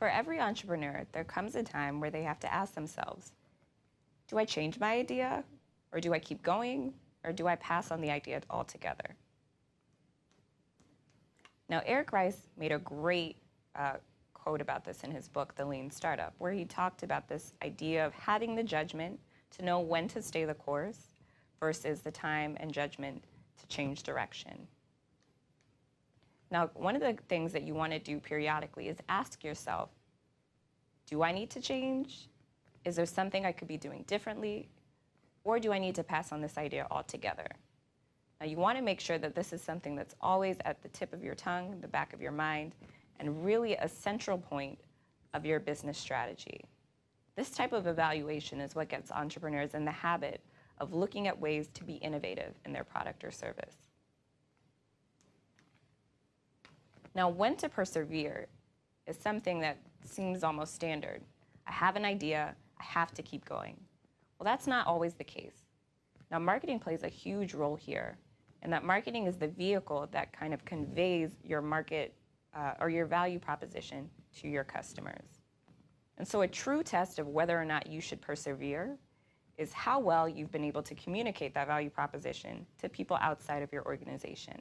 For every entrepreneur, there comes a time where they have to ask themselves, do I change my idea, or do I keep going, or do I pass on the idea altogether? Now, Eric Reis made a great quote about this in his book, The Lean Startup, where he talked about this idea of having the judgment to know when to stay the course versus the time and judgment to change direction. Now, one of the things that you want to do periodically is ask yourself, do I need to change? Is there something I could be doing differently? Or do I need to pass on this idea altogether? Now, you want to make sure that this is something that's always at the tip of your tongue, the back of your mind, and really a central point of your business strategy. This type of evaluation is what gets entrepreneurs in the habit of looking at ways to be innovative in their product or service. Now, when to persevere is something that seems almost standard. I have an idea, I have to keep going. Well, that's not always the case. Now, marketing plays a huge role here, and that marketing is the vehicle that kind of conveys your market or your value proposition to your customers. And so a true test of whether or not you should persevere is how well you've been able to communicate that value proposition to people outside of your organization.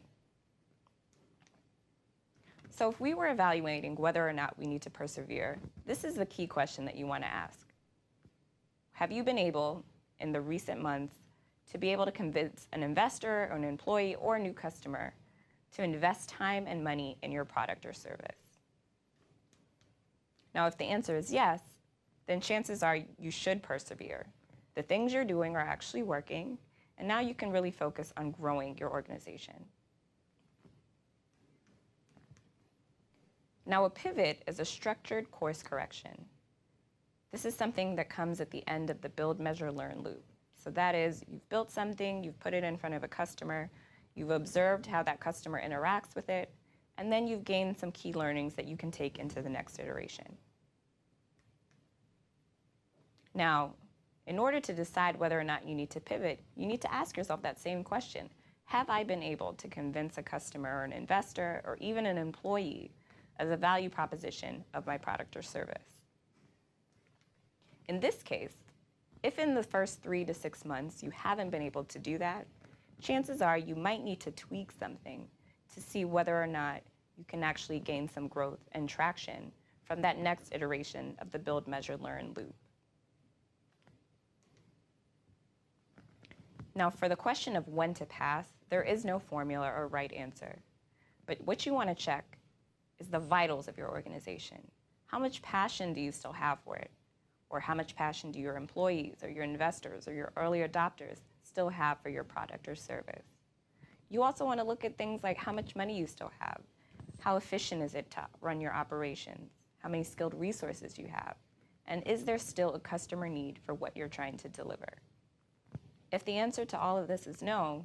So if we were evaluating whether or not we need to persevere, this is the key question that you want to ask. Have you been able, in the recent months, to be able to convince an investor or an employee or a new customer to invest time and money in your product or service? Now, if the answer is yes, then chances are you should persevere. The things you're doing are actually working, and now you can really focus on growing your organization. Now, a pivot is a structured course correction. This is something that comes at the end of the Build-Measure-Learn loop. So that is, you've built something, you've put it in front of a customer, you've observed how that customer interacts with it, and then you've gained some key learnings that you can take into the next iteration. Now, in order to decide whether or not you need to pivot, you need to ask yourself that same question. Have I been able to convince a customer or an investor or even an employee of the value proposition of my product or service? In this case, if in the first 3 to 6 months you haven't been able to do that, chances are you might need to tweak something to see whether or not you can actually gain some growth and traction from that next iteration of the Build, Measure, Learn loop. Now, for the question of when to pass, there is no formula or right answer. But what you want to check is the vitals of your organization. How much passion do you still have for it? Or how much passion do your employees or your investors or your early adopters still have for your product or service? You also want to look at things like how much money you still have. How efficient is it to run your operations? How many skilled resources you have? And is there still a customer need for what you're trying to deliver? If the answer to all of this is no,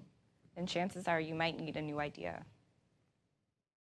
then chances are you might need a new idea.